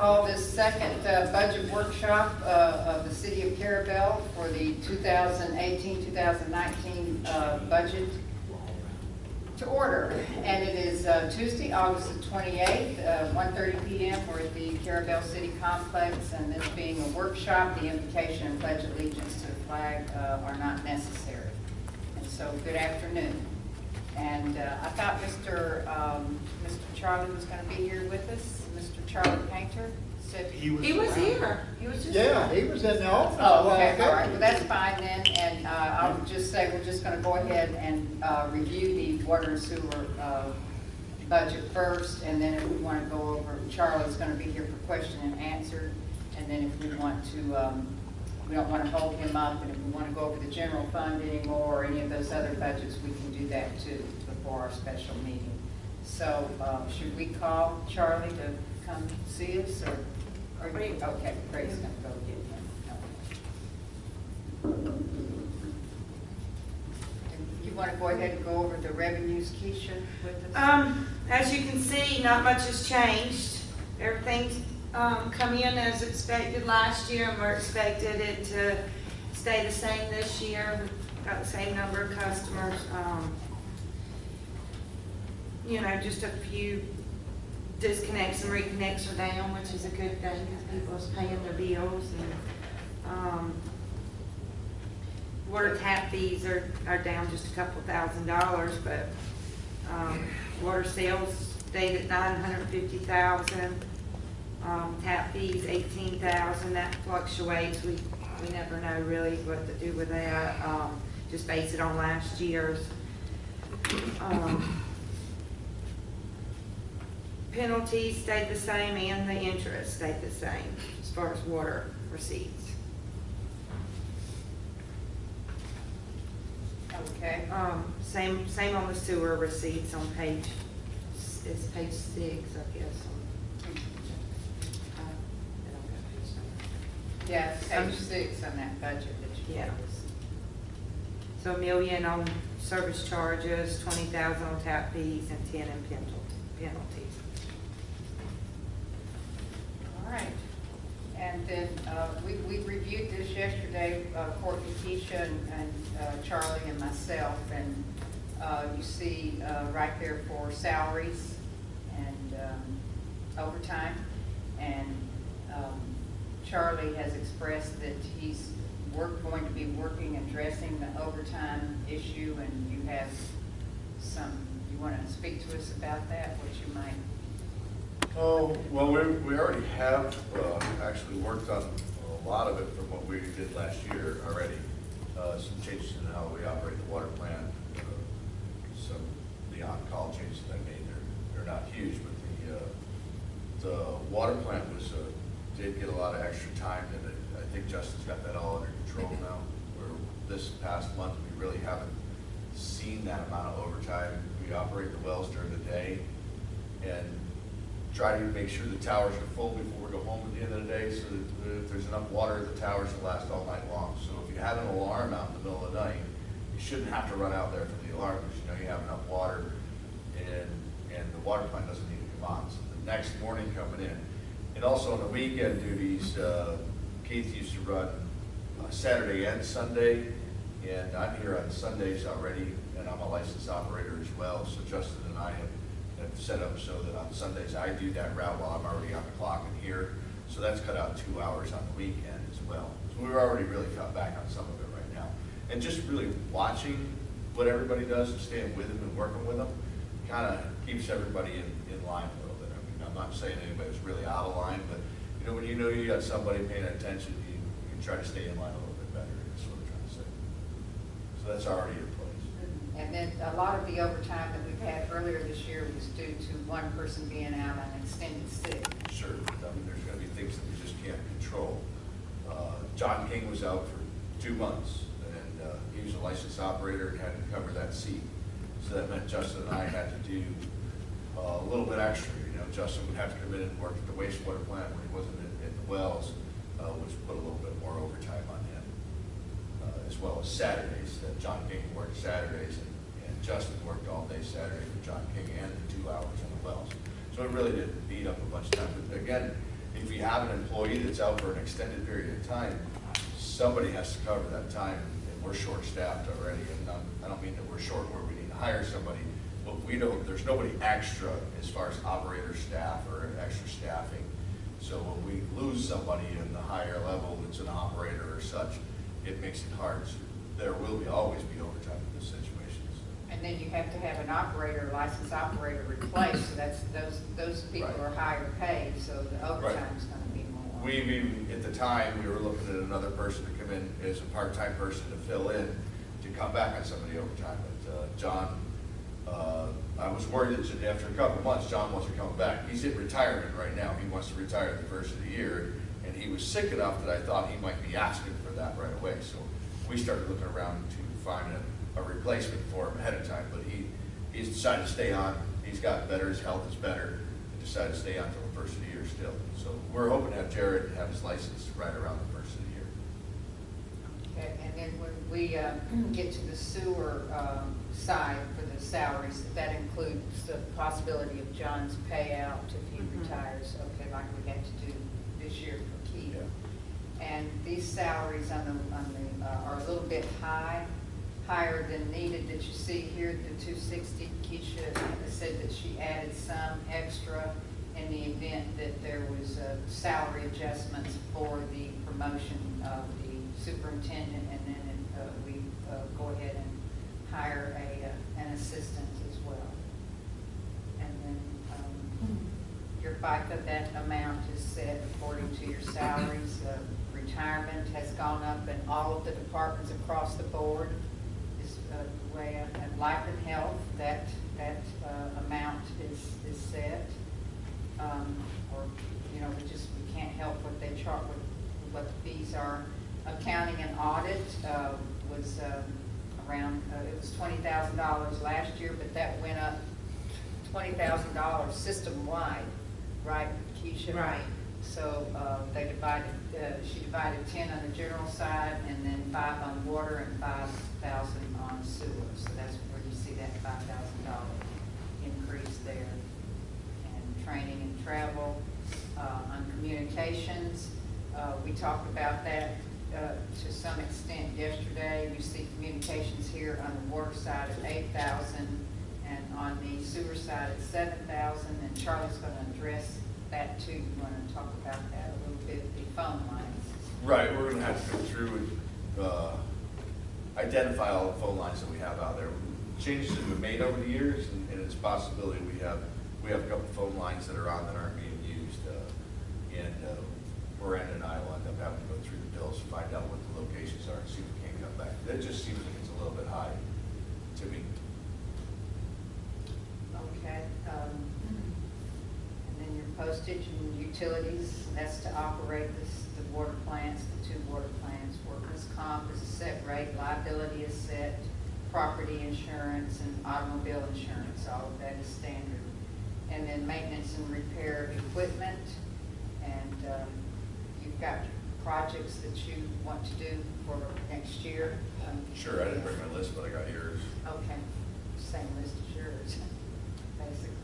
call this second budget workshop of the City of Carrabelle for the 2018-2019 budget to order. And it is Tuesday, August the 28th, 1:30 p.m. We're at the Carrabelle City Complex, and this being a workshop, the invocation and pledge allegiance to the flag are not necessary. And so, good afternoon. And I thought Mr. Charlie was going to be here with us. Mr. Charlie Painter said he was here. He was just he was in the office. Oh, okay, all right. Well, that's fine then. And I'll just say we're just going to go ahead and review the water and sewer budget first, and then if we want to go over, Charlie's going to be here for question and answer, and then if we want to. We don't want to hold him up, and if we want to go over the general fund anymore or any of those other budgets, we can do that too before our special meeting. So should we call Charlie to come see us, or okay, Grace's going to go get him. You want to go ahead and go over the revenues, Keisha, with us? As you can see, not much has changed. Everything's come in as expected last year, and we're expected it to stay the same this year. We've got the same number of customers. You know, just a few disconnects and reconnects are down, which is a good thing because people are paying their bills. And water tap fees are down just a couple $1,000s, but water sales stayed at $950,000. Tap fees $18,000. That fluctuates. We never know really what to do with that. Just base it on last year's. Penalties stayed the same, and the interest stayed the same as far as water receipts. Okay. Same on the sewer receipts on page 6, I guess. Yeah, page 6 on that budget that you gave us. So $1 million on service charges, $20,000 on tap fees, and 10 in penalties. All right. And then we reviewed this yesterday, Courtney, Keisha, and Charlie and myself, and you see right there for salaries and overtime, and Charlie has expressed that he's going to be working and addressing the overtime issue, and you have you want to speak to us about that, what you might? Oh, well, we already have actually worked on a lot of it from what we did last year already. Some changes in how we operate the water plant, some of the on-call changes that I made. They're not huge, but the water plant did get a lot of extra time, and I think Justin's got that all under control now. Where this past month we really haven't seen that amount of overtime. We operate the wells during the day and try to make sure the towers are full before we go home at the end of the day, so that if there's enough water at the towers to last all night long. So if you have an alarm out in the middle of the night, you shouldn't have to run out there for the alarm because you know you have enough water, and the water plant doesn't need to come on. So the next morning coming in. And also on the weekend duties, Keith used to run Saturday and Sunday, and I'm here on Sundays already, and I'm a licensed operator as well. So Justin and I have set up so that on Sundays I do that route while I'm already on the clock and here. So that's cut out 2 hours on the weekend as well. So we're already really cut back on some of it right now. And just really watching what everybody does and staying with them and working with them kind of keeps everybody in line a little bit. I mean, I'm not saying anybody's really out of line, but when you know you got somebody paying attention, you can try to stay in line a little bit better. That's what I'm trying to say. So that's already in place. And then a lot of the overtime that we've had earlier this year was due to one person being out on extended sick. Sure. I mean, there's going to be things that we just can't control. John King was out for 2 months, and he was a licensed operator and had to cover that seat. So that meant Justin and I had to do a little bit extra. Justin would have to come in and work at the wastewater plant when he wasn't at the wells, which put a little bit more overtime on him, as well as Saturdays. John King worked Saturdays, and Justin worked all day Saturday for John King and the 2 hours on the wells. So it really did beat up a bunch of time. But again, if you have an employee that's out for an extended period of time, somebody has to cover that time, and we're short-staffed already. And I don't mean that we're short where we need to hire somebody, but there's nobody extra as far as operator staff or extra staffing. So when we lose somebody in the higher level that's an operator or such, it makes it hard. So there will always be overtime in this situation. And then you have to have an operator, licensed operator replaced, so those people Right. are higher paid, so the overtime's gonna be more. We even, at the time, we were looking at another person to come in as a part-time person to fill in, to come back on some of the overtime. But John, I was worried that after a couple of months, John wasn't coming back. He's at retirement right now. He wants to retire at the first of the year, and he was sick enough that I thought he might be asking for that right away. So we started looking around to find a replacement for him ahead of time, but he's decided to stay on. He's gotten better, his health is better, and decided to stay on until the first of the year still. So we're hoping to have Jared have his license right around the first of the year. Okay, and then when we get to the sewer side for the salaries, that includes the possibility of John's payout if he retires, okay, like we had to do this year for Keith. Yeah. And these salaries on the are a little bit higher than needed that you see here, the 260. Keisha said that she added some extra in the event that there was salary adjustments for the promotion of the superintendent, and then we go ahead and hire an assistant as well. And then your FICA, that amount is set according to your salaries. Retirement has gone up in all of the departments across the board. Is the way, and life and health, that amount is set. Or, you know, we can't help what they chart, what the fees are. Accounting and audit was around, it was $20,000 last year, but that went up $20,000 system-wide, right, Keisha? Right. So they she divided 10 on the general side, and then 5 on water and 5,000 on sewer. So that's where you see that $5,000 increase there. And training and travel, on communications, we talked about that to some extent yesterday. You see communications here on the water side at 8,000, and on the sewer side at 7,000. And Charlie's going to address that too. You want to talk about that a little bit, the phone lines. Right, we're gonna have to go through and identify all the phone lines that we have out there. Changes that we've made over the years, and it's a possibility we have a couple phone lines that are on that aren't being used. And Miranda and I will end up having to go through the bills, find out what the locations are, and see if we can come back. That just seems like it's a little bit high to me. Okay. And then your postage and utilities, that's to operate the water plants, the 2 water plants. Workers' comp is a set rate, liability is set, property insurance and automobile insurance, all of that is standard. And then maintenance and repair of equipment, and you've got projects that you want to do for next year. Sure, I didn't bring my list, but I got yours. Okay, same list as yours, basically.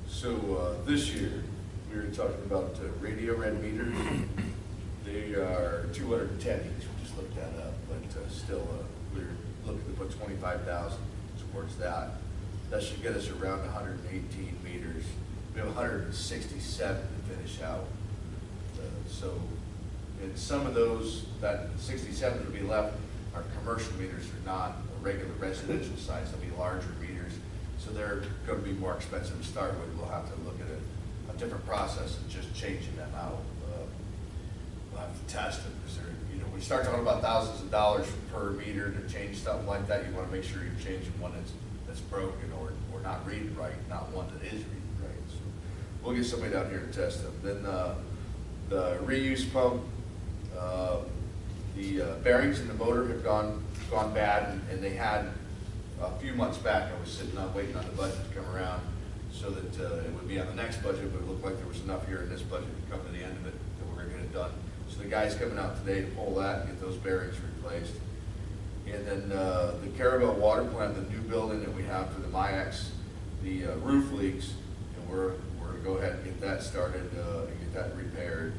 So this year, we were talking about radio red meters. They are 210 each. We just looked that up, but still, we're looking to put 25,000 towards that. That should get us around 118 meters. We have 167 to finish out. So, in some of those, that 67 will be left. Our commercial meters are not regular residential size. They'll be larger meters. So they're going to be more expensive to start with. We'll have to look at a different process of just changing them out. We'll have to test them because when you start talking about thousands of dollars per meter to change something like that, you want to make sure you're changing one that's broken or not reading right, not one that is reading right. So we'll get somebody down here to test them. Then the reuse pump, the bearings in the motor have gone bad, and they had. A few months back, I was sitting up waiting on the budget to come around so that it would be on the next budget, but it looked like there was enough here in this budget to come to the end of it that we're going to get it done. So the guy's coming out today to pull that and get those bearings replaced. And then the Carrabelle water plant, the new building that we have for the MIAX, the roof leaks, and we're going to go ahead and get that started and get that repaired.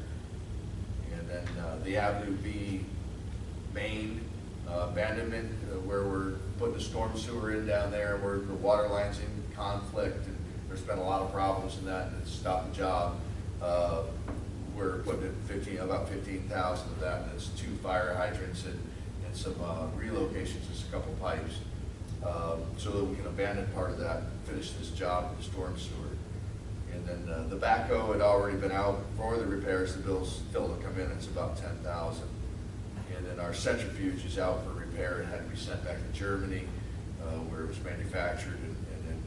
And then the Avenue B main abandonment, where we're putting the storm sewer in down there, where the water line's in conflict, and there's been a lot of problems in that, and it's stopped the job. We're putting in about 15,000 of that, and it's 2 fire hydrants and some relocations, just a couple pipes, so that we can abandon part of that, finish this job with the storm sewer. And then the backhoe had already been out for the repairs. The bill's still to come in. It's about 10,000. And then our centrifuge is out for repair. It had to be sent back to Germany, where it was manufactured. And then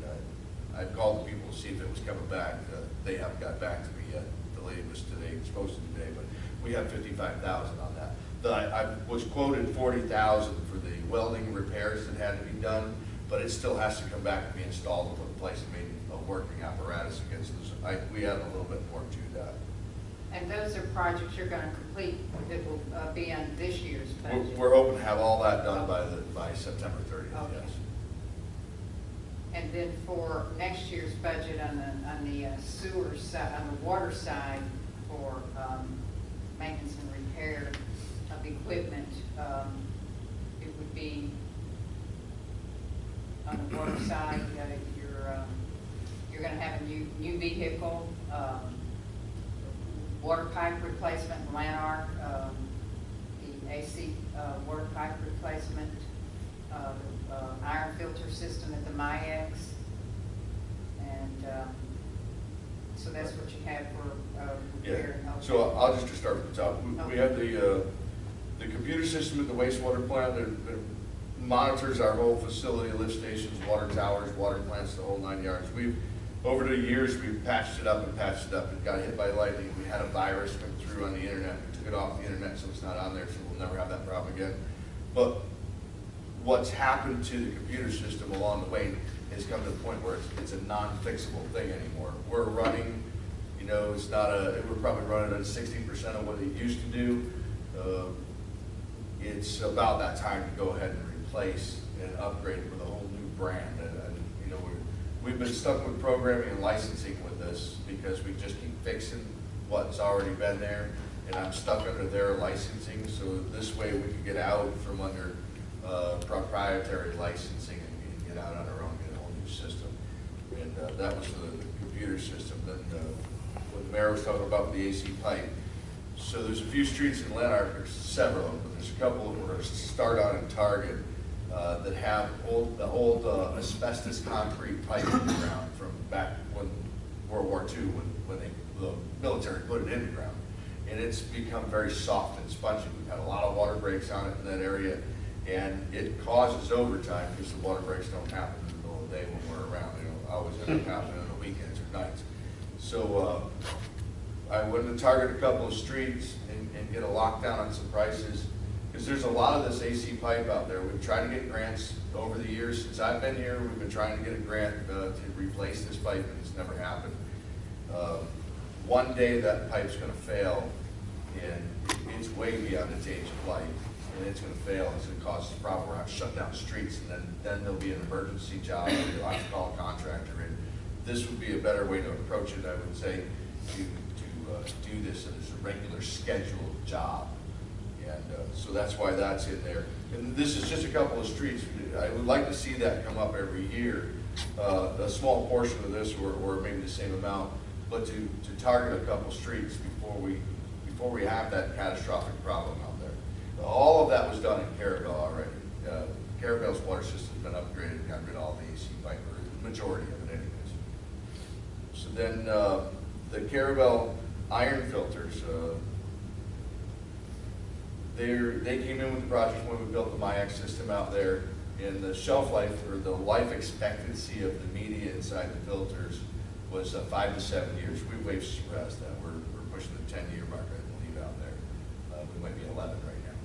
I called the people to see if it was coming back. They haven't got back to me yet. The lady was today, supposed to today, but we have 55,000 on that. I was quoted 40,000 for the welding repairs that had to be done, but it still has to come back and be installed and put in place and made a working apparatus against those. We have a little bit more to that. And those are projects you're gonna complete that will be on this year's budget? We're hoping to have all that done by September 30th, Okay. yes. And then for next year's budget on the sewer side, on the water side, for maintenance and repair of equipment, it would be on the water side, you're going to have a new vehicle, water pipe replacement in Lanark, the AC water pipe replacement, iron filter system at the MIAX, and so that's what you have for repair. Yeah. So I'll just start from the top. We have the computer system at the wastewater plant that monitors our whole facility, lift stations, water towers, water plants, the whole 9 yards. Over the years, we've patched it up and patched it up. It got hit by lightning. We had a virus come through on the internet. We took it off the internet, so it's not on there, so we'll never have that problem again. But what's happened to the computer system along the way has come to the point where it's a non-fixable thing anymore. We're running, it's not we're probably running at 60% of what it used to do. It's about that time to go ahead and replace and upgrade it with a whole new brand. We've been stuck with programming and licensing with this because we just keep fixing what's already been there, and I'm stuck under their licensing, so this way we can get out from under proprietary licensing and get out on our own, get a whole new system. And that was the computer system. Then what the mayor was talking about with the AC pipe. So there's a few streets in Lanark, there's several of them, but there's a couple that we're going to start on in Target that have the old asbestos concrete pipe in the ground from back when World War II, when the military put it in the ground. And it's become very soft and spongy. We've had a lot of water breaks on it in that area, and it causes overtime because the water breaks don't happen in the middle of the day when we're around. They don't always end up happening on the weekends or nights. So I went to target a couple of streets and get a lockdown on some prices, because there's a lot of this AC pipe out there. We've tried to get grants over the years. Since I've been here, we've been trying to get a grant to replace this pipe, and it's never happened. One day that pipe's going to fail, and it's way beyond its age of life, and it's going to fail. It's going to cause us a problem. We're going to shut down streets, and then there'll be an emergency job. You'll have to call a contractor in. This would be a better way to approach it, I would say, to do this as a regular scheduled job. And so that's why that's in there. And this is just a couple of streets. I would like to see that come up every year, a small portion of this, or maybe the same amount, but to target a couple streets before we have that catastrophic problem out there. All of that was done in Carrabelle already. Carrabelle's water system's been upgraded and got rid of all the AC pipe, or the majority of it anyways. So then the Carrabelle iron filters, they came in with the project when we built the MIAX system out there, and the shelf life, or the life expectancy of the media inside the filters was 5 to 7 years. We way surpassed that. We're pushing the 10-year mark, I believe, out there. We might be 11 right now.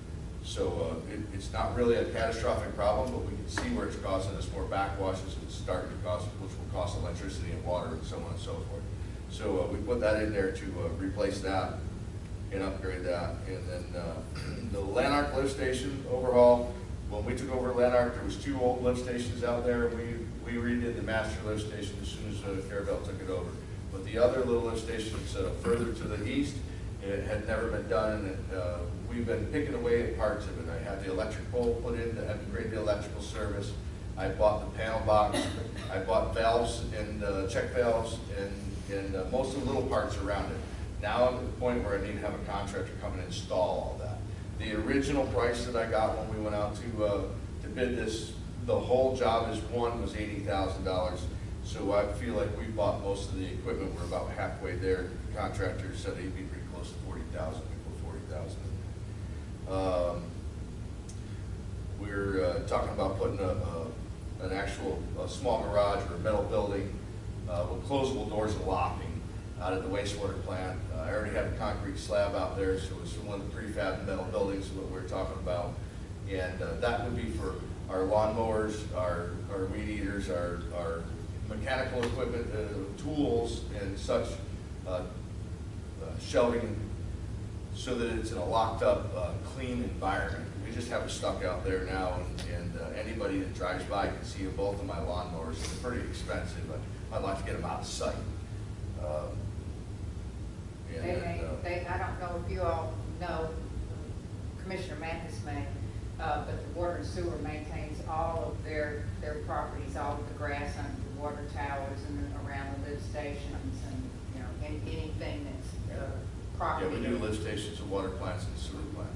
So it's not really a catastrophic problem, but we can see where it's causing us more backwashes. It's starting to cause, which will cost electricity and water and so on and so forth. So we put that in there to replace that. and upgrade that. And then the Lanark lift station overhaul, when we took over Lanark, there was 2 old lift stations out there. We redid the master lift station as soon as Carrabelle took it over. But the other little lift station further to the east, it had never been done, and we've been picking away at parts of it. I had the electric pole put in to upgrade the electrical service. I bought the panel box. I bought valves and check valves and most of the little parts around it. Now I'm at the point where I need to have a contractor come and install all that. The original price that I got when we went out to bid this, the whole as one was $80,000. So I feel like we bought most of the equipment. We're about halfway there. The contractor said he'd be pretty close to 40,000. We put 40,000. We're talking about putting an actual small garage or a metal building with closable doors and locking out at the wastewater plant. I already have a concrete slab out there, so it's one of the prefab metal buildings is what we're talking about. And that would be for our lawnmowers, our weed eaters, our mechanical equipment, tools, and such, shelving, so that it's in a locked up, clean environment. We just have it stuck out there now, and anybody that drives by can see both of my lawnmowers. They're pretty expensive, but I'd like to get them out of sight. I don't know if you all know, Commissioner Mathis may, but the water and sewer maintains all of their properties, all of the grass under the water towers and around the lift stations, and anything that's property. Yeah, we do lift stations and water plants and sewer plant.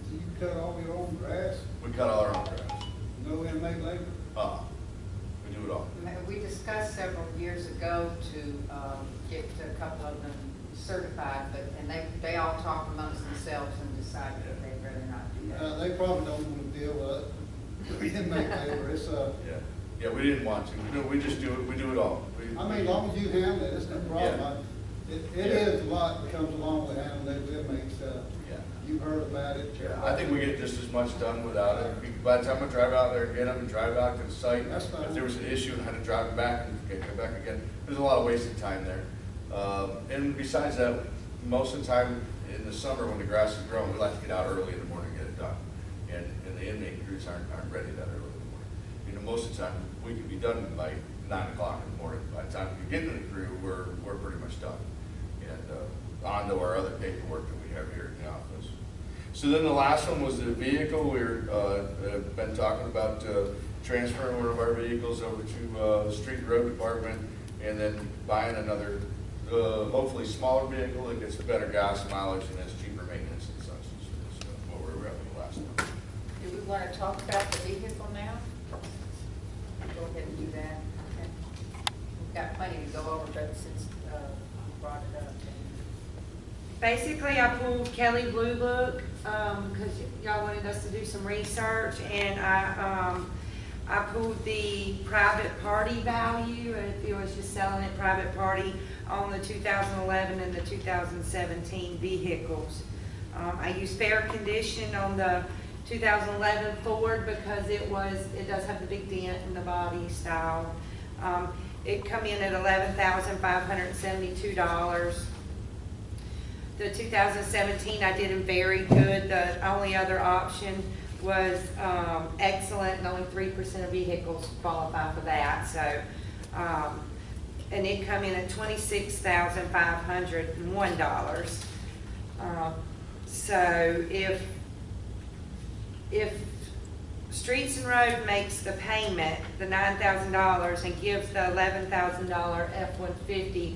Do you cut all your own grass? We cut all our own grass. No inmate labor? We do it all. We discussed several years ago to get a couple of them certified, and they all talked amongst themselves and decided that they'd rather not do that. They probably don't want to deal with inmate labor. It's Yeah, we didn't want to. We just do it. We do it all. I mean, as long as you handle it, it's no problem. It is a lot that comes along with handling those inmates. You've heard about it. Yeah, I think we get just as much done without it. By the time I drive out there and get them and drive out to the site, That's fine. if there was an issue and I had to drive back and come back again, there's a lot of wasted time there. And besides that, most of the time in the summer when the grass is growing, we like to get out early in the morning and get it done. And the inmate crews aren't ready that early in the morning. Most of the time we can be done by 9 o'clock in the morning. By the time we get to the crew, we're pretty much done. And on to our other paperwork that we have here in the office. So then the last one was the vehicle. We've been talking about transferring one of our vehicles over to the street and road department, and then buying another, hopefully smaller vehicle that gets better gas mileage and has cheaper maintenance and such. Is what we were at the last one. Do we want to talk about the vehicle now? Go ahead and do that. Okay. We've got plenty to go over, but since you brought it up. Basically, I pulled Kelly Blue Book because y'all wanted us to do some research, and I pulled the private party value, if it was just selling it private party, on the 2011 and the 2017 vehicles. I used fair condition on the 2011 Ford because it does have the big dent in the body style. It come in at $11,572. The 2017 I did them very good. The only other option was excellent, and only 3% of vehicles qualify for that. So, and it come in at $26,501. So if Streets and Road makes the payment, the $9,000, and gives the $11,000 F-150,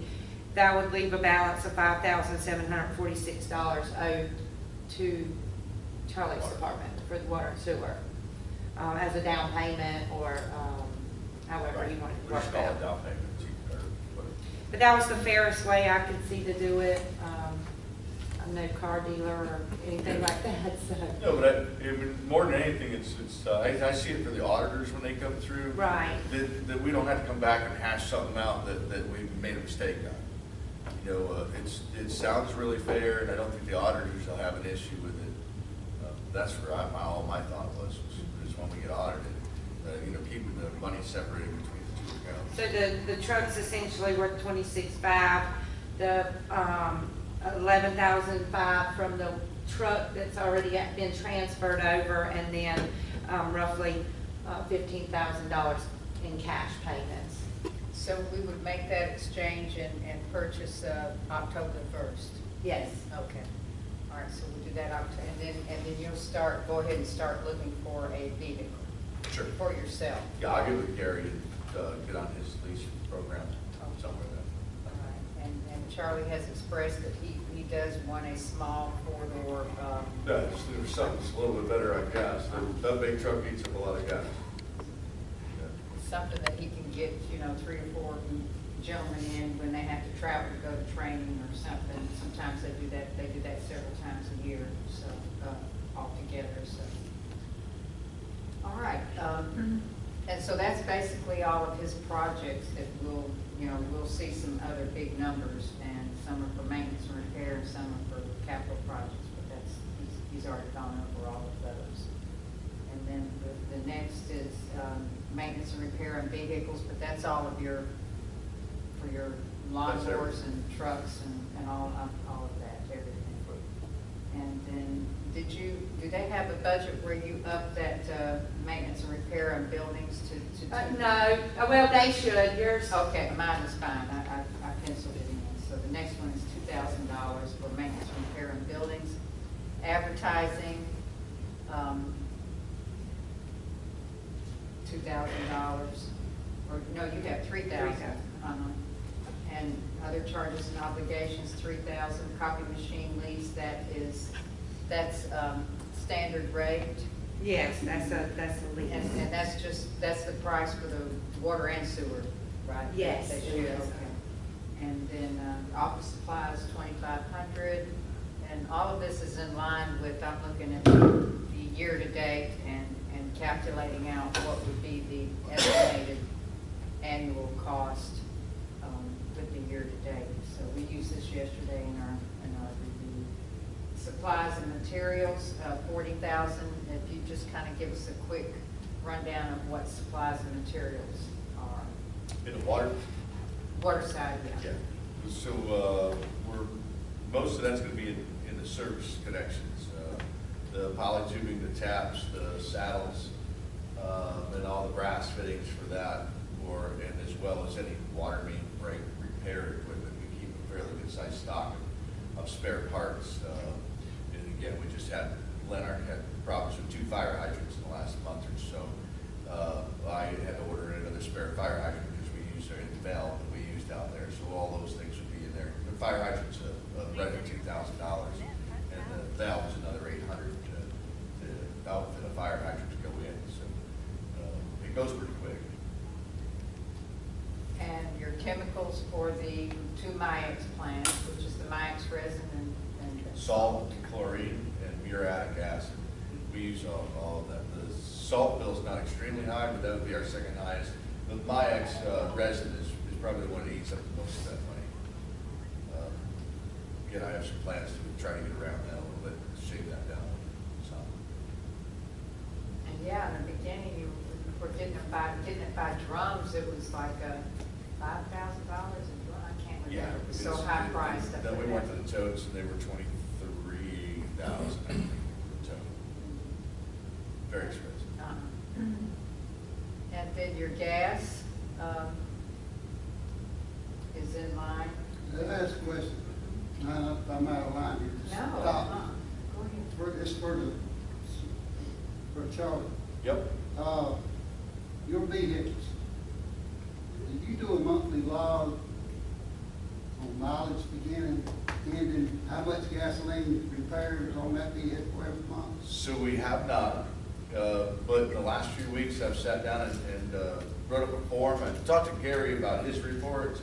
that would leave a balance of $5,746 owed to Charlie's department for the water and sewer as a down payment, or however you want to work We just call that. it down payment. But that was the fairest way I could see to do it. I'm no car dealer or anything like that, so. No, but more than anything, I see it for the auditors when they come through. Right. That we don't have to come back and hash something out that we made a mistake on. It sounds really fair, and I don't think the auditors will have an issue with it. That's where all my thought was when we get audited, keeping the money separated between the two accounts. So the truck's essentially worth $26,500. The 11,500 from the truck that's already been transferred over, and then roughly $15,000 in cash payments. So we would make that exchange and purchase October 1st? Yes. Okay. All right, so we'll do that October, and then you'll go ahead and start looking for a vehicle Sure. for yourself. Yeah, I'll get with Gary to get on his lease program somewhere there. All right, and Charlie has expressed that he does want a small four-door, No, there's something that's a little bit better, I guess. That big truck eats up a lot of gas. something that he can get, 3 or 4 gentlemen in when they have to travel to go to training or something. Sometimes they do that several times a year, so, altogether, so. All right, and so that's basically all of his projects that we'll see some other big numbers, and some are for maintenance and repair, and some are for capital projects, but he's already gone over all of those. And then the next is, maintenance and repair on vehicles, but that's all of for your That's lawnmowers everything. and trucks and all of that, everything. And then, do they have a budget where you up that, maintenance and repair on buildings to? No, well, they should, yours. Okay, mine is fine, I penciled it in. So the next one is $2,000 for maintenance and repair on buildings. Advertising, $2,000, or no, you have $3,000. $3,000. And other charges and obligations, $3,000. Copy machine lease, that's standard rate. Yes, that's a lease. And that's the price for the water and sewer, right? Yes, That it you- is. okay. And then office supplies, $2,500. And all of this is in line with, I'm looking at the year-to-date and calculating out what would be the estimated annual cost with the year-to-date. So we used this yesterday in our review. Supplies and materials, $40,000. If you just kind of give us a quick rundown of what supplies and materials are. In the water? Water side, yeah. Yeah. So, most of that's gonna be in the service connections. The polytubing, the taps, the saddles, and all the brass fittings for that, and as well as any water main break repair equipment. We keep a fairly good sized stock of spare parts. And again, we just had, Leonard had problems with 2 fire hydrants in the last month or so. I had to order another spare fire hydrant because we used our valve that we used out there. So all those things would be in there. The fire hydrant's right at $2,000, and the valve is another $800 to outfit a fire hydrant to go in. So it goes pretty quick. And your chemicals for the 2 MIAX plants, which is the MIAX resin and Salt, chlorine, and muriatic acid. We use all of that. The salt bill is not extremely high, but that would be our second highest. The MIAX resin is probably the one that eats up the most of that money. Again, I have some plans to try to get around that a little bit, shave that down. So. And yeah, in the beginning, you were getting it by drums, it was like $5,000 a drum. I can't Yeah. remember. It was so high priced. Then we went to the totes and they were $23,000, I think, for the tote. Very expensive. And then your gas is in line? Let me ask a question. I'm out of line here. No. Stop. Go ahead. It's for Charlie. Yep. Your vehicles, do you do a monthly log on mileage beginning, ending, how much gasoline repairs on that vehicle every month? So we have not, but in the last few weeks, I've sat down and wrote up a form. I talked to Gary about his reports.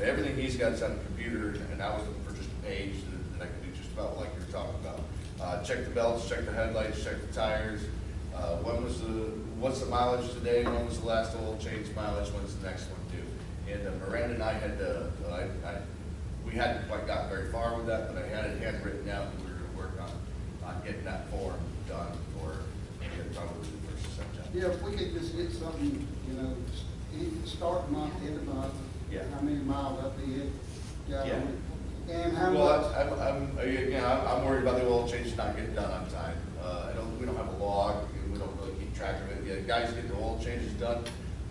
Everything he's got is on the computer, and I was looking for just a page that I could do just about like you're talking about. Check the belts, check the headlights, check the tires. What's the mileage today? When was the last oil change mileage? When's the next one due? And Miranda and I had we hadn't quite gotten very far with that, but I had it handwritten out, and we were going to work on getting that form done for probably the first of September. Yeah, if we could just get something, start month, end of month. Yeah. How many miles up the hit? Yeah. And how Well, much? I'm worried about the oil change not getting done on time. We don't have a log, and we don't really keep track of it. Yeah, guys get the oil changes done,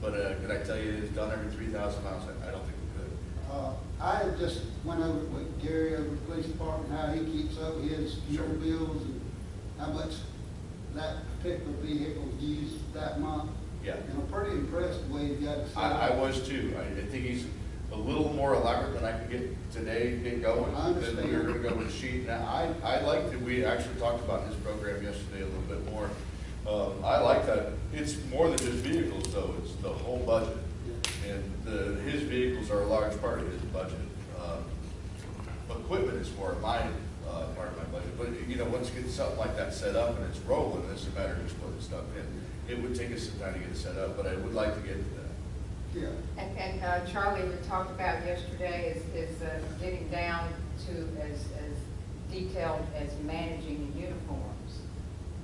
but, could I tell you it's done every 3,000 miles? I don't think we could. I just went over with Gary over the police department, how he keeps up his fuel Sure. bills and how much that particular vehicle used that month. Yeah. And I'm pretty impressed the way he got it set I up. was too. I think he's a little more elaborate than I can get going. I understand. Then we were gonna go with a sheet. Now, I like that we actually talked about in this program yesterday a little bit more. I like that. It's more than just vehicles though, it's the whole budget. And his vehicles are a large part of his budget. Equipment is more my, part of my budget. But, you know, once you get something like that set up and it's rolling, it's a matter of just putting stuff in. It would take us some time to get it set up, but I would like to get to that. Yeah. And Charlie, we talked about yesterday is getting down to as detailed as managing the uniforms.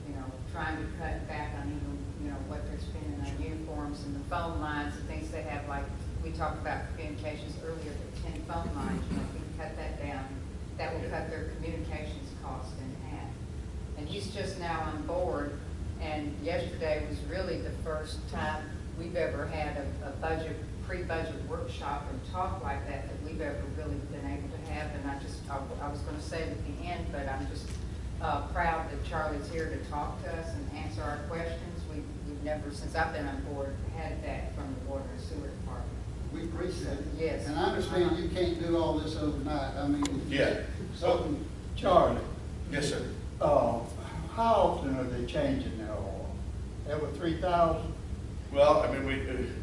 You know, trying to cut back on even, you know, what they're spending on uniforms and the phone lines and things they have, like, we talked about communications earlier, the 10 phone lines, you know, if we can cut that down, that will cut their communications cost in half. And he's just now on board, and yesterday was really the first time we've ever had a budget, pre-budget workshop and talk like that we've ever really been able to have. And I was going to say it at the end, but I'm just proud that Charlie's here to talk to us and answer our questions. We've never, since I've been on board, had that from the Water and Sewer Department. We appreciate it. Yes. And I understand you can't do all this overnight. I mean, Yeah. something, Charlie, Yes, sir. how often are they changing their oil? Every 3,000? Well, I mean,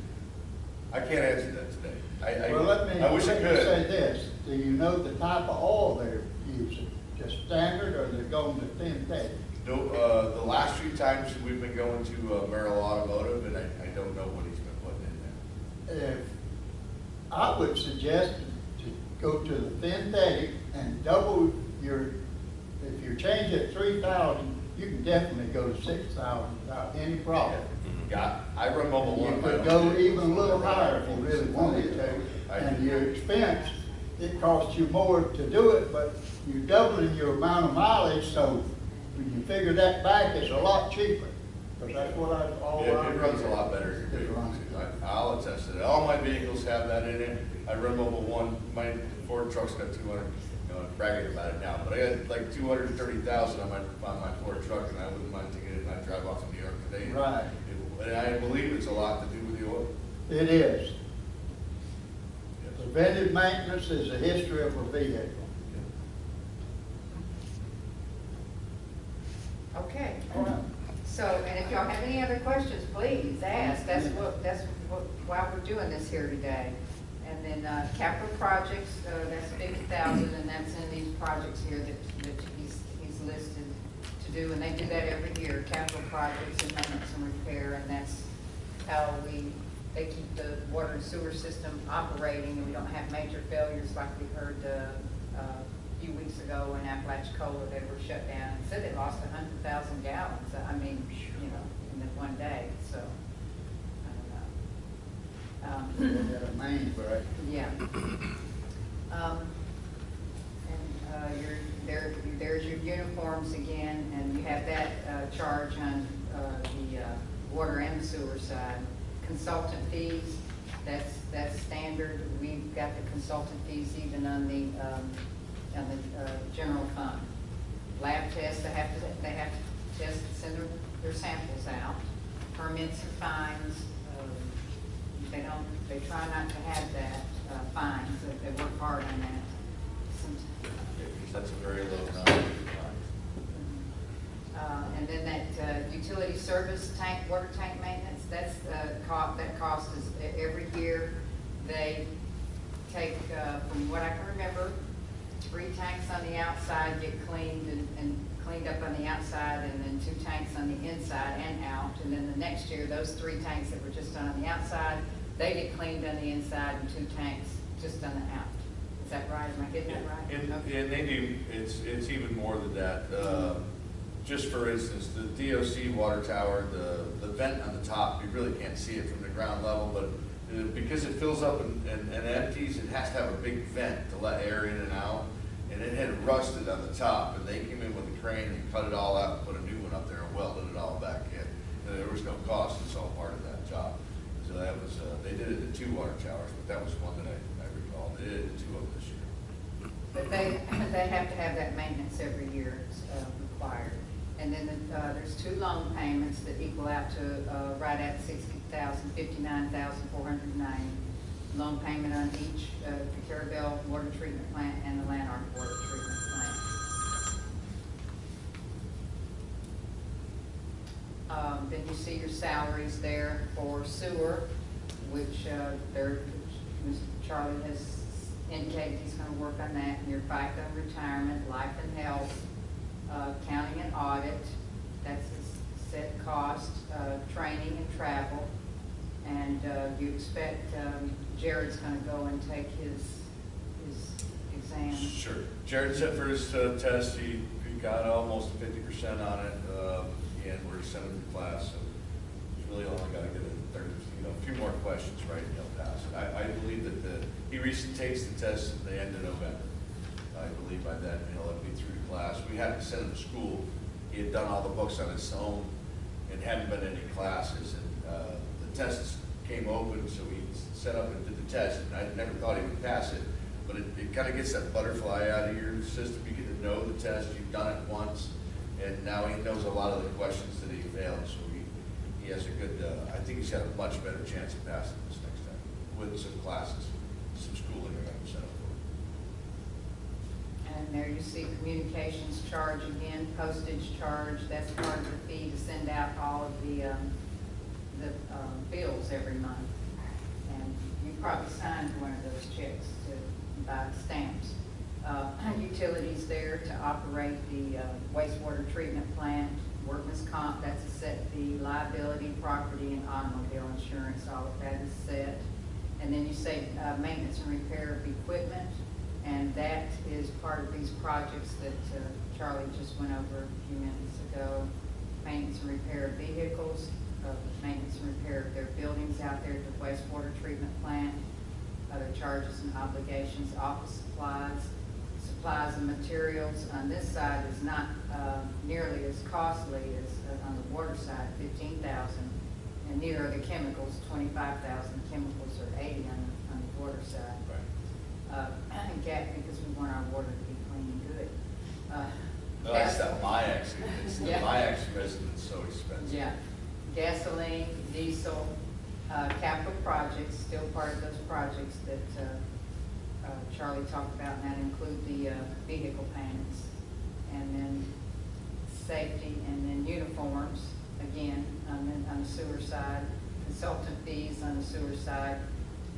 I can't answer that today. Well, I wish I let me say could. this, do you know the type of oil they're using? Just standard, or they're going to synthetic? No, the last few times we've been going to Merrill Automotive, and I don't know what he's been putting in there. If, I would suggest to go to the synthetic and double your, if you change it 3,000, you can definitely go to 6,000 without any problem. Yeah, I run Mobile One. You could go even a little higher if you really wanted to. And your expense, it costs you more to do it, but you're doubling your amount of mileage, so when you figure that back, it's a lot cheaper. Because that's what It runs a lot better. It runs. I'll attest to that. All my vehicles have that in it. I run Mobile One. My Ford truck's got 200, you know, I'm bragging about it now, but I got like 230,000 on my Ford truck, and I wouldn't mind taking it and I drive off to New York today. Right. And I believe it's a lot to do with the oil. It is. Yes. Preventive maintenance is the history of a vehicle. Okay. All right. So, and if y'all have any other questions, please ask. That's why we're doing this here today. And then capital projects, that's 50,000, and that's in these projects here that he's listed to do, and they do that every year. Capital projects and maintenance and repair, and that's how they keep the water and sewer system operating, and we don't have major failures like we heard a few weeks ago in Apalachicola. They were shut down and said they lost 100,000 gallons. I mean, you know, in that one day. So I don't know. They got a main break. Yeah. There's your uniforms again, and you have that charge on the water and sewer side. Consultant fees, that's standard. We've got the consultant fees even on the general fund. Lab tests, they have to test, send their samples out. Permits and fines, they try not to have that, fines, they work hard on that. That's a very low number. And then that utility service tank, water tank maintenance, that cost is every year. They take, from what I can remember, 3 tanks on the outside get cleaned and cleaned up on the outside, and then 2 tanks on the inside and out. And then the next year, those 3 tanks that were just on the outside, they get cleaned on the inside, and 2 tanks just on the out. Is that right? Am I getting that right? And they do, it's even more than that. Just for instance, the DOC water tower, the vent on the top, you really can't see it from the ground level, but because it fills up and empties, it has to have a big vent to let air in and out. and it had rusted on the top, and they came in with a crane and cut it all out, and put a new one up there and welded it all back in. And there was no cost, it's all part of that job. So that was, they did it at 2 water towers, but that was one that I recall. They did it at 2 of them this year. But they have to have that maintenance every year, it's required. And then there's 2 loan payments that equal out to right at $60,000, $59,490. Loan payment on each, the Carrabelle water treatment plant and the Lanark water treatment plant. Then you see your salaries there for sewer, which Charlie has indicated he's going to work on that. And your FICA, retirement, life and health, accounting and audit, that's a set cost, training and travel. And you expect Jared's going to go and take his exam. Sure. Jared set for his test. He got almost 50% on it, and we're sending him to class. So he's really only got to get a few more questions right, and he'll pass it. I believe that he takes the test at the end of November. I believe by then he'll be through class. We had to send him to school. He had done all the books on his own and hadn't been in any classes. And the tests came open, so he set up and did the test. And I never thought he would pass it, but it kind of gets that butterfly out of your system. You get to know the test. You've done it once, and now he knows a lot of the questions that he failed. So he has a good. I think he's got a much better chance of passing this next time with some classes, some schooling we're going to set up for him. And there you see communications charge again, postage charge. That's part of the fee to send out all of the bills every month. And you probably signed one of those checks to buy stamps. Utilities there to operate the wastewater treatment plant, workman's comp, that's a set fee, liability, property, and automobile insurance, all of that is set. And then you say maintenance and repair of equipment, and that is part of these projects that Charlie just went over a few minutes ago. Maintenance and repair of vehicles, maintenance and repair of their buildings out there at the wastewater treatment plant, other charges and obligations, office supplies, supplies and materials on this side is not nearly as costly as on the water side, $15,000, and neither are the chemicals, $25,000. Chemicals are $80,000 on the water side. Right. Because we want our water to be clean and good. No, that's that MyX. It's Yeah. the MyX resin that's so expensive. Yeah, gasoline, diesel, capital projects, still part of those projects that Charlie talked about, and that include the vehicle payments, and then safety, and then uniforms, again, on the sewer side, consultant fees on the sewer side,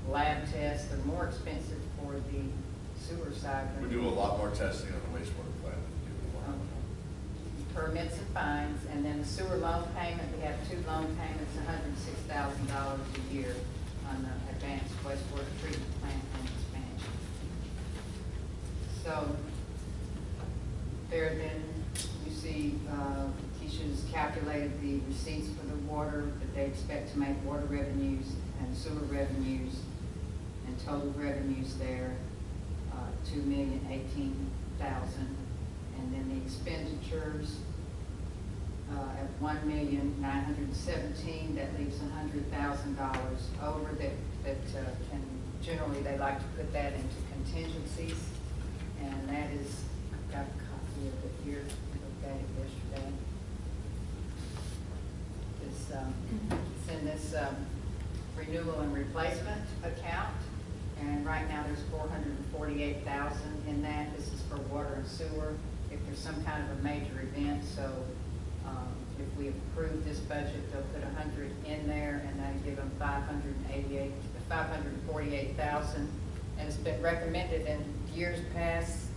lab tests, they're more expensive for the sewer side. We do a lot more testing on the wastewater plant than we do the water plant. Permits and fines, and then the sewer loan payment, we have 2 loan payments, $106,000 a year on the advanced wastewater treatment plant and expansion. So there then, you see Keisha's calculated the receipts for the water that they expect to make water revenues and sewer revenues, and total revenues there, $2,018,000. And then the expenditures at $1,917,000, that leaves $100,000 over that can, generally they like to put that into contingencies, and that is, I've got a copy of it here, I looked at it yesterday. It's in this renewal and replacement account, and right now there's $448,000 in that. This is for water and sewer if there's some kind of a major event. So if we approve this budget, they'll put 100 in there, and that'll give them 548,000. And it's been recommended in years past,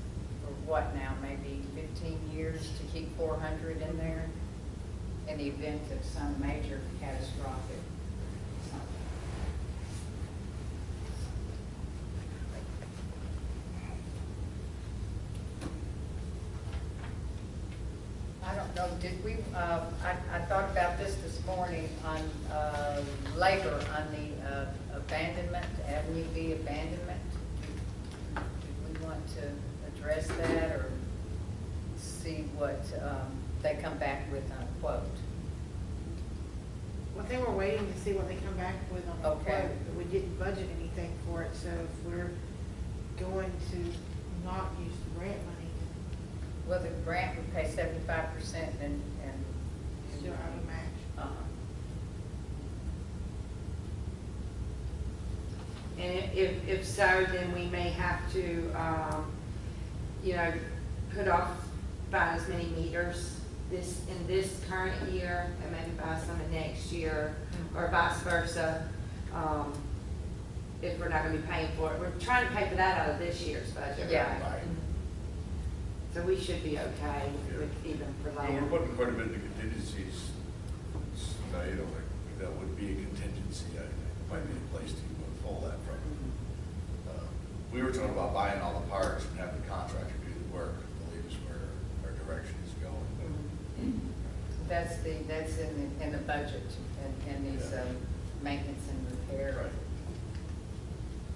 for what now, maybe 15 years, to keep 400 in there in the event of some major catastrophic something. I don't know, did we, I thought about this morning on labor, on the abandonment, Avenue B abandonment. Did we want to address that or see what they come back with on a quote? Well, I think we're waiting to see what they come back with on the Okay. quote, but we didn't budget anything for it, so if we're going to not use the grant money, Well, the grant would pay 75% and. still have a match. Uh-huh. And if so, then we may have to, you know, put off buying as many meters in this current year, and maybe buy some in next year, or vice versa, if we're not gonna be paying for it. We're trying to pay for that out of this year's budget, Yeah. right? Right. So we should be okay with even for Well, we're land. putting quite a bit into contingencies. You know, like, that would be a contingency, I think, might be a place to pull that from. We were talking about buying all the parts and having the contractor do the work, I believe is where our direction is going. That's in the budget, and these Yeah. maintenance and repair. Right.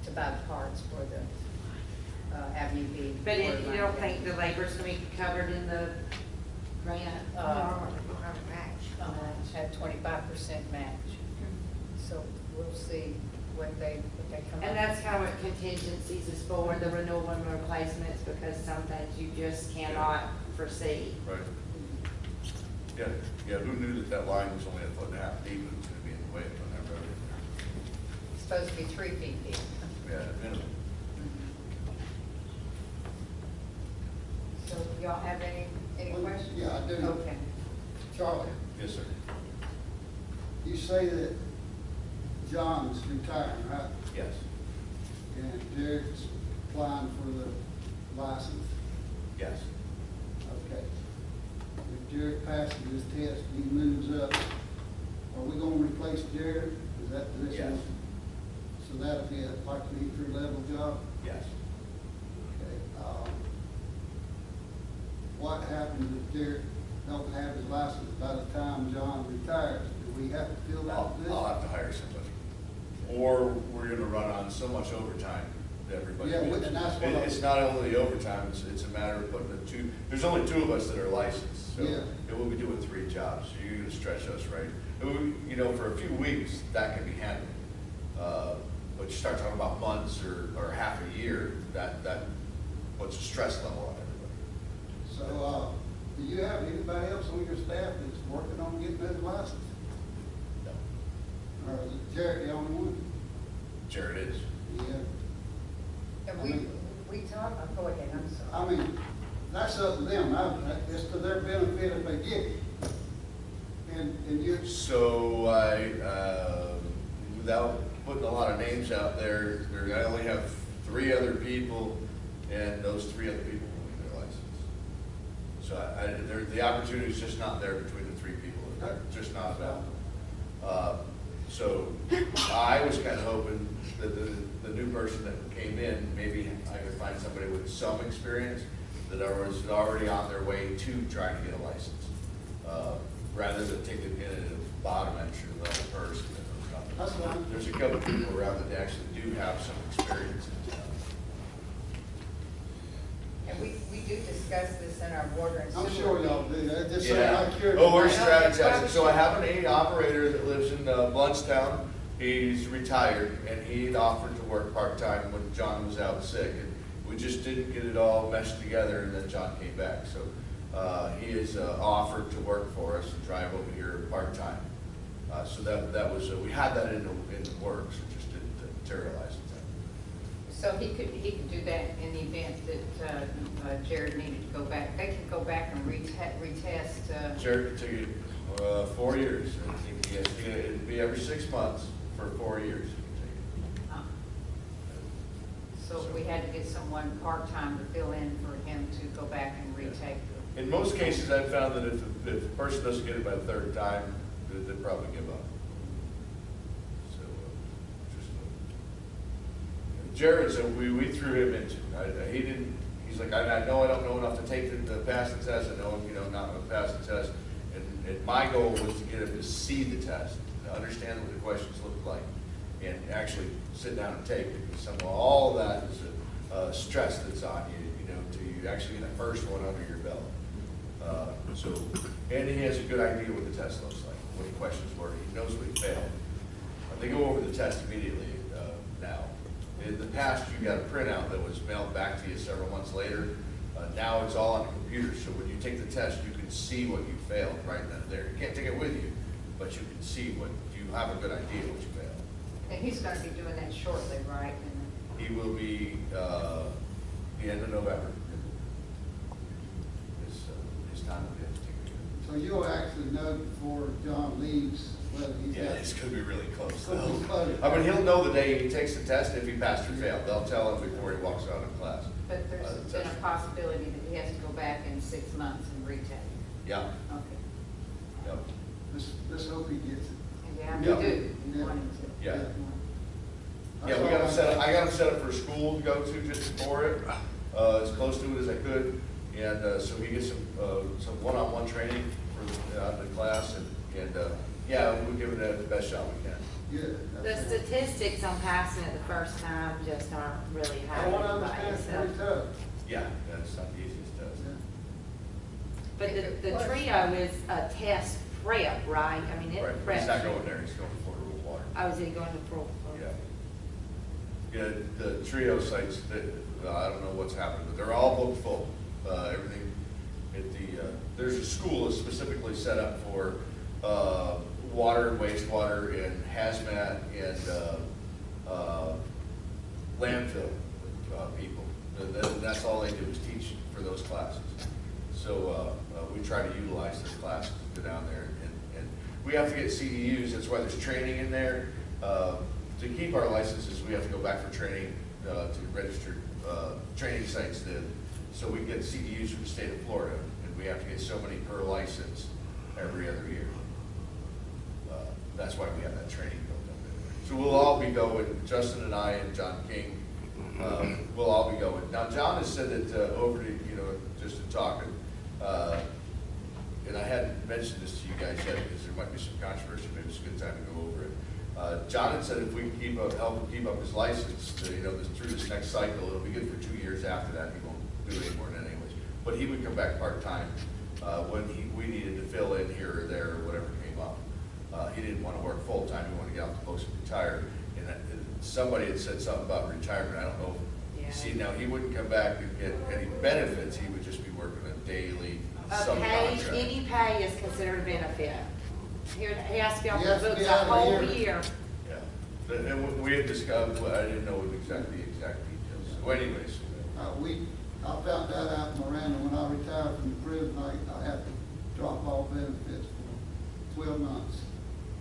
To buy the parts for the Avenue B. But water you line. don't think the labor's gonna be covered in the grant? Have 25% match. So we'll see what they come up. And that's kind of what contingencies is for, the renewal and replacements, because some things you just cannot foresee. Right. Yeah, who knew that line was only 1.5 feet, but it's gonna be in the way on that road? It's supposed to be 3 feet deep. Yeah, minimum. So y'all have any Well, questions? yeah, I do. Okay. Charlie, Yes, sir. you say that John's retiring, right? Yes. And Jared's applying for the license? Yes. Okay. If Jared passes his test and he moves up, are we gonna replace Jared? Is that position? Yes. So that'll be like an entry-level job? Yes. Okay. What happens if Jared don't have his license by the time John retires? Do we have to fill that position? I'll have to hire somebody. Or we're gonna run on so much overtime that everybody. Yeah, and that's what I- It's not only overtime, it's a matter of putting the two, there's only 2 of us that are licensed, so Yeah. it will be doing 3 jobs, so you're gonna stretch us, right? You know, for a few weeks, that can be handled. But you start talking about months or half a year, that puts a stress level on everybody. So, do you have anybody else on your staff that's working on getting his license? No. Or is it Jared the only one? Jared is. Yeah. And I mean- we talk, go ahead, I'm I sorry. mean, that's up to them. It's to their benefit if they get it. And you, So without putting a lot of names out there, I only have 3 other people, and those 3 other people will need their license. So the opportunity is just not there between the 3 people. It's just not available. So I was kind of hoping that the new person that came in, maybe I could find somebody with some experience that was already on their way to trying to get a license, rather than taking in a bottom entry level person. That's fine. There's a couple people around that actually do have some experience in town. And we do discuss this in our water and sewer. I'm sure y'all do. That just so Yeah. I'm curious. Oh, we're Yeah. strategizing. So I have an A operator that lives in Bluntstown. He's retired, and he'd offered to work part-time when John was out sick. And we just didn't get it all meshed together, and then John came back. So he has offered to work for us and drive over here part-time. So that was, we had that in the works, it just didn't materialize in time. So he could do that in the event that Jared needed to go back. They can go back and retest. Jared took it 4 years. I think he has to get it, it'd be every 6 months for 4 years. So if we had to get someone part-time to fill in for him to go back and retake. In most cases, I've found that if the person doesn't get it by the 3rd time, they'd probably give up. So, Jared, so we threw him into it. He didn't, he's like, I know I don't know enough to take the pass the test. I know I'm not going to pass the test. And my goal was to get him to see the test, to understand what the questions look like, and actually sit down and take it. Because all of that is a stress that's on you, you know, you actually get a first one under your belt. So, and he has a good idea what the test looks like, what the questions were, he knows what he failed. They go over the test immediately now. In the past, you got a printout that was mailed back to you several months later. Now it's all on the computer, so when you take the test, you can see what you failed right then and there. You can't take it with you, but you can see what, you have a good idea what you failed. And he's gonna be doing that shortly, right? He will be, the end of November. His time will be at the ticket. So you'll actually know before John leaves whether he's Yeah, got. it's gonna be really close Gonna be though. close. I mean, he'll know the day he takes the test if he passed or failed. They'll tell him before he walks out of class. But there's been a possibility that he has to go back in 6 months and retake. Yeah, Okay. yep, Let's hope he gets it. Yeah, Yeah. we do. We Yeah. want him to. yeah. That's Yeah, we all got him I- set up, I got him set up for school to go to just before it, as close to it as I could. And, so he gets some one-on-one training for the class and, yeah, we'll give it the best shot we can. Yeah. The that's it. statistics on passing it the first time just aren't really high. I want to anyway, understand, it's so. pretty tough. Yeah, that's not the easiest test. Yeah. But the trio is a test prep, right? I mean, it Right, preps. he's not going there, he's going to Florida with water. I was going to pro. Yeah. Yeah, the trio sites, I don't know what's happened, but they're all booked full. Everything at there's a school that's specifically set up for, water and wastewater and hazmat and, landfill, people. That's all they do is teach for those classes. So, we try to utilize those classes, go down there and we have to get CEUs, that's why there's training in there. To keep our licenses, we have to go back for training, to registered, training sites so we get CEUs from the state of Florida, and we have to get so many per license every other year. That's why we have that training built up there. So we'll all be going, Justin and I and John King, we'll all be going. Now, John has said that, over to, just in talking, and I hadn't mentioned this to you guys yet because there might be some controversy, maybe it's a good time to go over it. John had said if we can help him keep up his license, through this next cycle, it'll be good for 2 years after that. He won't do it anymore then anyways. But he would come back part-time, when we needed to fill in here or there or whatever came up. He didn't want to work full-time, he wanted to get out the books and retire. And somebody had said something about retirement, I don't know. Yeah. See, now he wouldn't come back and get any benefits, he would just be working a daily Pay, subcontract. any pay is considered a benefit. Here, he has to be on He the has to books be a out of whole here. year. Yeah, and we had discussed, well, I didn't know the exact details. So anyways, I found that out in Miranda when I retired from the prison. I had to drop all benefits for 12 months.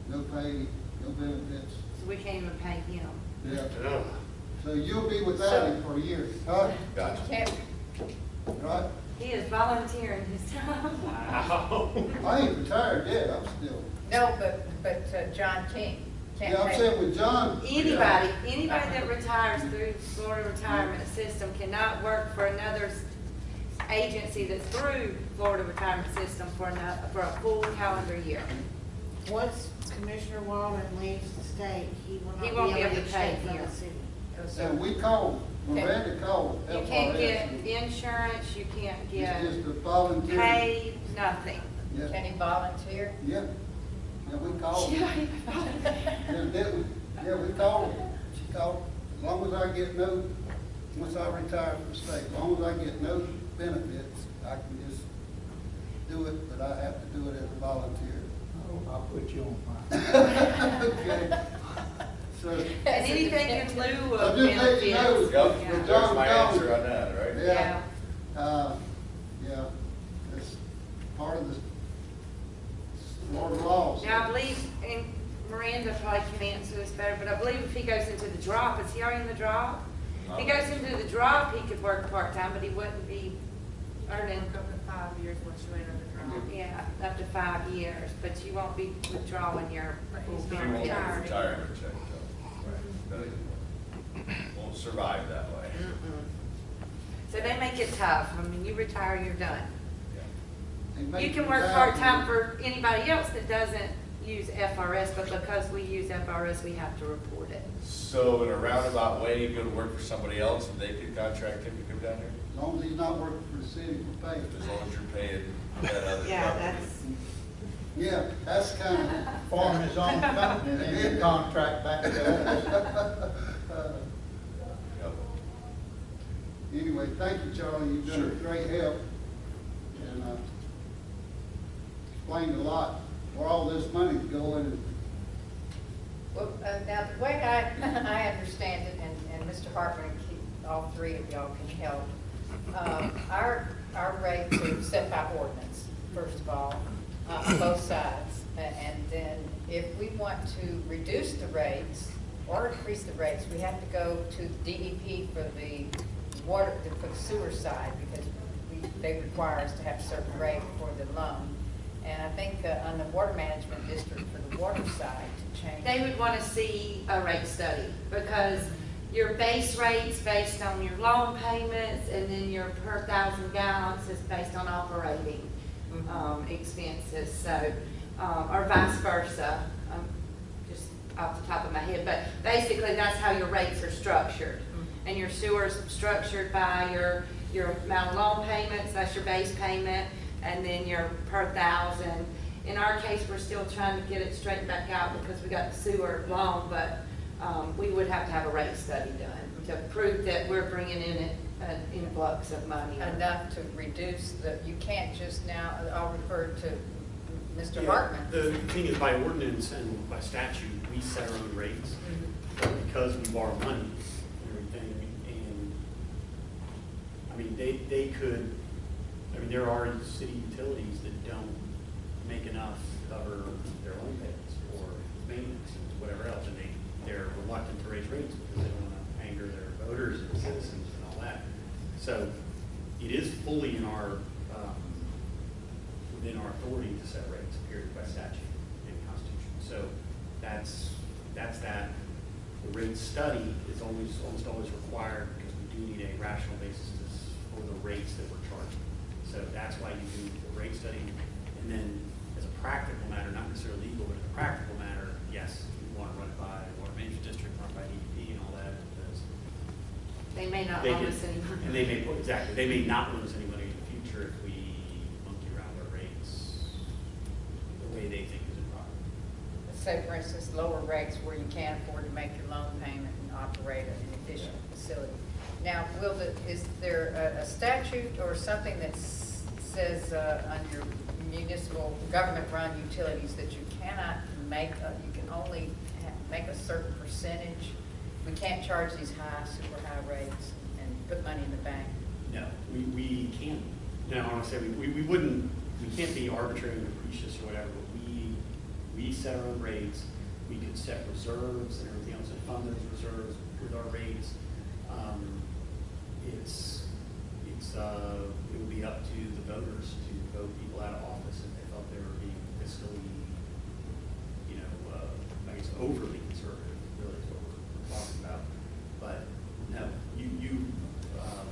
No pay, no benefits. So we can't even pay him. Yeah. So you'll be without him for a year, huh? gotcha. Can't, Right? He is volunteering his time. I ain't retired yet, I'm still. no, but John King can't Yeah, I'm take. saying with John. Anybody that retires through Florida retirement system cannot work for another agency that's through Florida retirement system for a full calendar year. Once Commissioner Walden leaves the state, he He will won't not be be able able to to pay take from here. the city. And we called, Miranda called You FRS. can't get insurance, you can't It's get just a volunteer. paid, nothing. Yeah, Can he volunteer? yeah. Yeah, we called. Yeah. Yeah, didn't we? Yeah, we called her. She called. As long as I get once I retire from the state, as long as I get no benefits, I can just do it, but I have to do it as a volunteer. Oh, I'll put you on mine. Okay. So, And anything in lieu I'll of just let you know. benefits. Yep, Yeah. there's my answer on that, right? Yeah. Yeah, it's part of the Florida laws. Now, I believe, and Miranda probably can answer this better, but I believe if he goes into the drop, is he already in the drop? If he goes into the drop, he could work part-time, but he wouldn't be earning, Up to 5 years once you enter the draw. yeah, up to 5 years, but you won't be withdrawing your full He's not You won't benefit. get a retired. retirement check, though. Right. That won't survive that way. So they make it tough. I mean, you retire, you're done. Yeah. They make You can it work happen. part-time for anybody else that doesn't use FRS, but because we use FRS, we have to report it. So in a roundabout way, you go to work for somebody else and they could contract him to come down here? long as he's not working for the city for pay. As long as you're paying that other Yeah, company. Yeah, that's kind of, Form his own company and then you contract back to us. Yep. anyway, thank you, Charlie, you've been a Sure. great help. And, explained a lot where all this money's going. Well, now, the way I understand it, and Mr. Hartman, all three of y'all can help, our rates are set by ordinance, first of all, on both sides. And then if we want to reduce the rates or increase the rates, we have to go to DEP for the water, for the sewer side, because they require us to have a certain rate for the loan. And I think on the water management district for the water side to change. They would want to see a rate study, because your base rate's based on your loan payments, and then your per 1,000 gallons is based on operating expenses, so, or vice versa, just off the top of my head, but basically that's how your rates are structured. And your sewer's structured by your amount of loan payments, that's your base payment, and then your per 1,000. In our case, we're still trying to get it straightened back out because we got the sewer loan, but we would have to have a rate study done to prove that we're bringing in an influx of money. Enough to reduce you can't just now, I'll refer to Mr. Yeah, Hartman. The thing is, by ordinance and by statute, we set our own rates, but because we borrow money and everything, and, I mean, they could, I mean, there are city utilities that don't make enough to cover their loan payments or maintenance and whatever else, and they're reluctant to raise rates because they don't want to anger their voters and citizens and all that. So it is fully in our, within our authority to set rates, period, by statute and Constitution. So that's that. The rate study is almost always required because we do need a rational basis for the rates that we're charging. So that's why you do the rate study. And then as a practical matter, not necessarily legal, but as a practical matter, yes, we want to run it by water management district, run it by DEP and all that, because They may not they loan can- us any money. and they may, exactly, they may not loan us any money in the future if we monkey around our rates the way they think is improper. Say, for instance, lower rates where you can't afford to make your loan payment and operate an efficient facility. Now, is there a statute or something that says on your municipal government-run utilities that you cannot make, you can only make a certain percentage? We can't charge these super high rates and put money in the bank. No, we can't, no, I want to say, we wouldn't, we can't be arbitrary and capricious or whatever, but we set our own rates. We could set reserves and everything else and fund those reserves with our rates. It would be up to the voters to vote people out of office if they thought they were being fiscally, I guess overly conservative, really is what we're talking about. But no,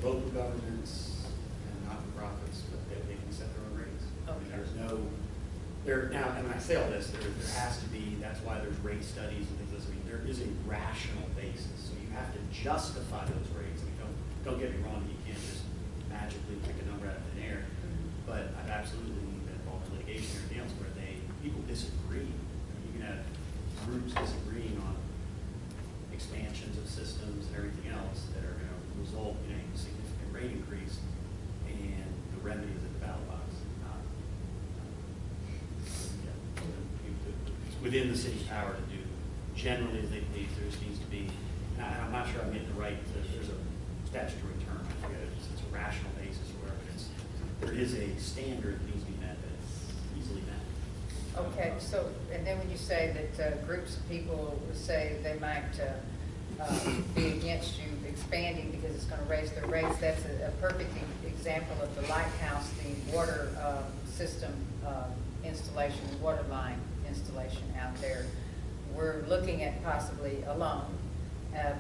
local governments and not-for-profits, but they can set their own rates. I mean, there's no, now, and when I say all this, there has to be, that's why there's rate studies and things like that. I mean, there is a rational basis, so you have to justify those rates. I mean, don't get me wrong, you can't just magically pick a number out of thin air, but I've absolutely been involved in litigation or anything else where people disagree. I mean, you can have groups disagreeing on expansions of systems and everything else that are going to result in a significant rate increase, and the remedy is at the ballot box. It's within the city's power to do generally as they please. There just needs to be, and I'm not sure I'm getting it right, there's a statutory term, I forget it, it's a rational basis or whatever. There is a standard that needs to be met, that it's easily met. Okay, so, and then when you say that groups of people say they might be against you expanding because it's going to raise their rates, that's a perfect example of the lighthouse, the water system installation, water line installation out there. We're looking at possibly a loan,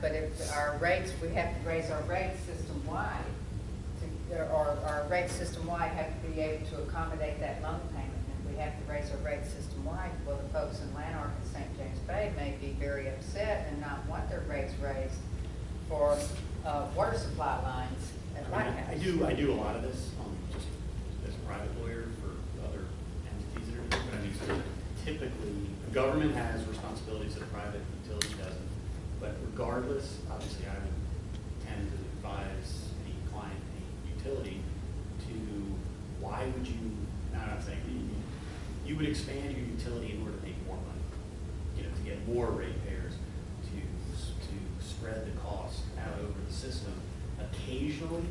but if our rates, we have to raise our rates system-wide, or our rates system-wide have to be able to accommodate that loan payment. And we have to raise our rates system-wide. Well, the folks in Lanark and St. James Bay may be very upset and not want their rates raised for water supply lines at I Lighthouse. mean, I do a lot of this, just as a private lawyer for other entities that are, but I mean, so typically, the government has responsibilities that a private utility doesn't. But regardless, obviously, I would tend to advise any client, any utility, to, why would you, I'm not saying, you would expand your utility in order to make more money, you know, to get more ratepayers, to spread the cost out over the system. Occasionally,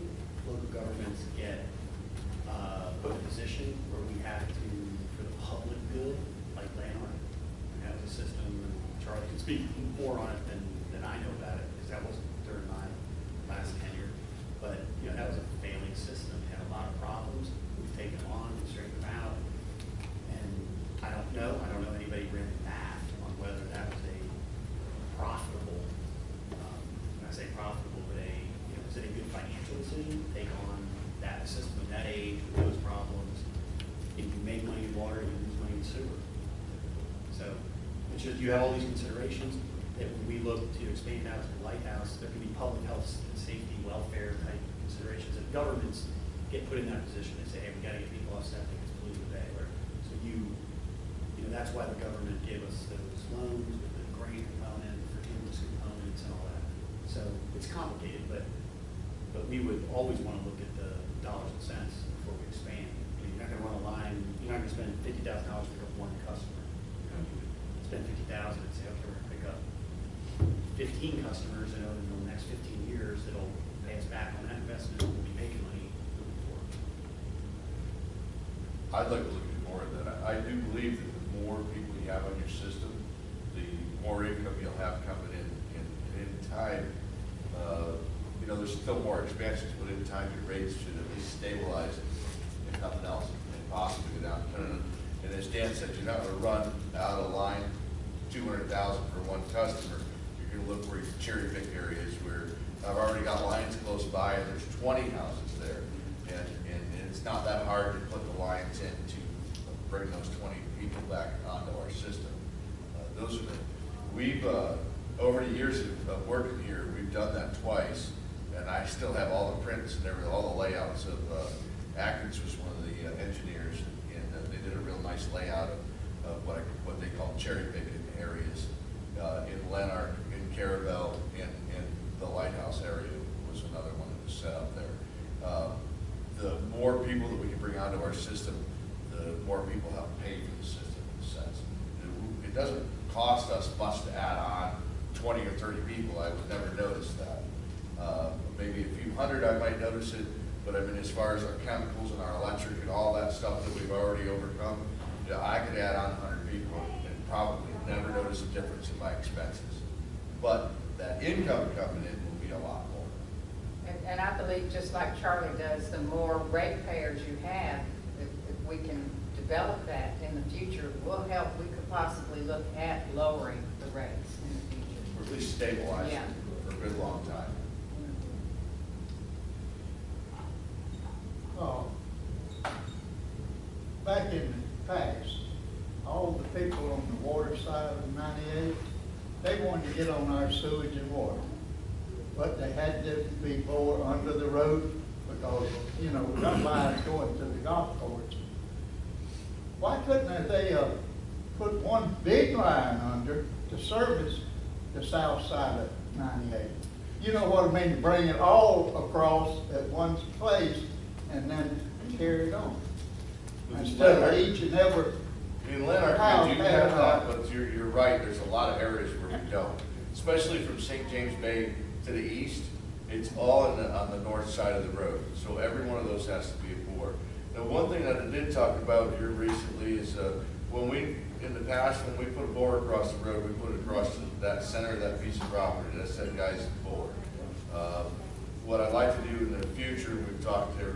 local governments get put in a position where we have to, for the public good, like Lanark, we have a system, and Charlie can speak more on it than I know about it, because that wasn't during my last tenure. But, you know, that was a failing system, it had a lot of problems, we've taken them on, we've straightened them out. And I don't know anybody ran the math on whether that was a profitable, when I say profitable, but is it a good financial decision to take on that system at that age with those problems? If you make money in water, you lose money in sewer. So it's just, you have all these considerations that when we look to expand out to the Lighthouse, there can be public health and safety, welfare type considerations. If governments get put in that position, they say, hey, we gotta get people off septic, it's polluted bay. So that's why the government gave us those loans with the grant component, forgiveness components and all that. So it's complicated, but we would always want to look at the dollars and cents before we expand. I mean, you're not going to run a line, you're not going to spend $50,000 to pick up one customer. You know, you would spend $50,000 and say, okay, we're going to pick up 15 customers, and over the next 15 years, it'll pay us back on that investment, we'll be making money moving forward. I'd like to look at more of that. I do believe that the more people you have on your system, the more income you'll have coming in. And in time, there's still more expansions, but in time your rates should at least stabilize, if nothing else, and possibly go down. And as Dan said, you're not going to run out of line $200,000 for one customer. You're going to look where you cherry pick areas where I've already got lines close by and there's 20 houses there. And it's not that hard to put the lines in to bring those 20 people back onto our system. We've, over the years of working here, we've done that twice. And I still have all the prints and everything, all the layouts of, Atkins was one of the engineers, and they did a real nice layout of what they call cherry picking areas in Lanark, in Carrabelle, and the Lighthouse area was another one that was set up there. The more people that we can bring onto our system, the more people have to pay for the system in a sense. It doesn't cost us much to add on 20 or 30 people. I would never notice that. Maybe a few hundred I might notice it, but I mean, as far as our chemicals and our electric and all that stuff that we've already overcome, I could add on 100 people and probably never notice a difference in my expenses. But that income coming in will be a lot more. And I believe, just like Charlie does, the more ratepayers you have, if we can develop that in the future, will help. We could possibly look at lowering the rates in the future. Or at least stabilize it for a good long time. Back in the past, all the people on the water side of 98, they wanted to get on our sewage and water. But they had to be more under the road because, got lines going to the golf course. Why couldn't they put one big line under to service the south side of 98? You know what I mean? Bring it all across at one place and then carry it on. Instead of each and every. In Lanark, we do have that, but you're right, there's a lot of areas where we don't. Especially from St. James Bay to the east, it's all on the north side of the road. So every one of those has to be a bore. Now, one thing that I did talk about here recently is in the past, when we put a bore across the road, we put it across that center of that piece of property. That said, guys, bore. What I'd like to do in the future, we've talked there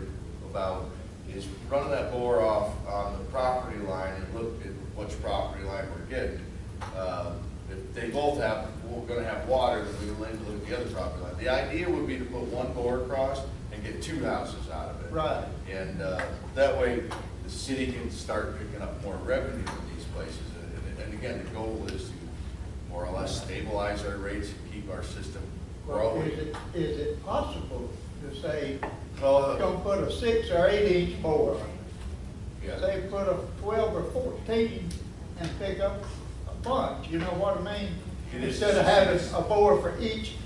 about, is run that bore off on the property line and look at which property line we're getting. If they both we're going to have water, then we will look at the other property line. The idea would be to put one bore across and get two houses out of it. Right. And that way, the city can start picking up more revenue from these places. And again, the goal is to more or less stabilize our rates and keep our system growing. Is it possible to say, Well, gonna put a 6 or 8 inch bore on it. yeah. Say put a 12 or 14 and pick up a bunch, you know what I mean? It is- Instead of having a bore for each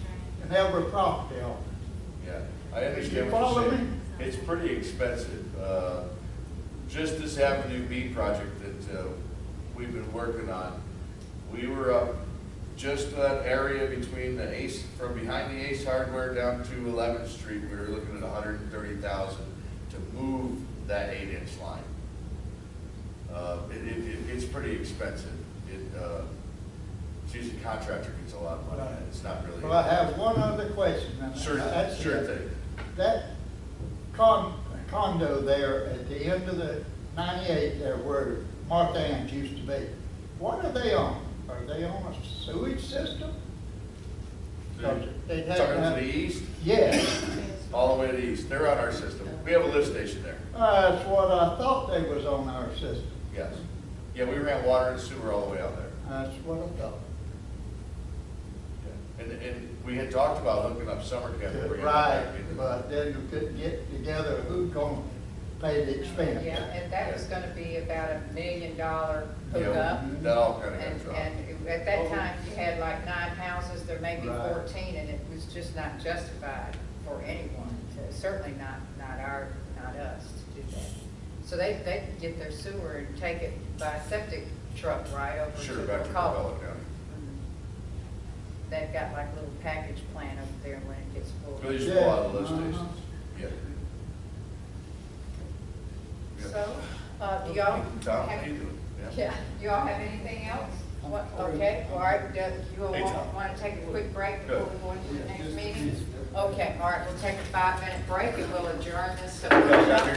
and every property owner. Yeah, I understand You what follow you're me? saying. It's pretty expensive. Just this Avenue B project that we've been working on, we were up just that area between the Ace, from behind the Ace Hardware down to 11th Street, we were looking at 130,000 to move that 8-inch line. It's pretty expensive. It's usually contractor gets a lot of money, and it's not really. Well, I have one other question. and Sure, that's sure it. thing. That condo there at the end of the 98 there where Martha Ann's used to be, what are they on? Are they on a sewage system? They'd have to Talking have- to the east, Yes, all the way to the east, they're on our system. We have a lift station there, that's what I thought they was on our system. yes. Yeah, we ran water and sewer all the way out there. That's what I thought. And we had talked about hooking up summer camp. and bringing it Right, back into- but then you couldn't get together who's gonna pay the expense. Yeah, and that was gonna be about $1 million hookup. Yeah, that all kind of got And, dropped. and at that time, you had like 9 houses, there may be Right. 14, and it was just not justified for anyone to, certainly not us to do that. So they could get their sewer and take it by septic truck right over to Sure, the back to Carrabelle. Carrabelle County. They've got like a little package plan over there when it gets full. Really just pull out of the lift Yeah, stations. Yeah. Yeah. So, do y'all Tom, have? how you doing? Yeah, you all have anything else? What, okay, all right, you all Hey, Tom. want to take a quick break before Good. we go into the Yeah, next just- meeting? Okay, all right, we'll take a 5-minute break and we'll adjourn this. Yeah,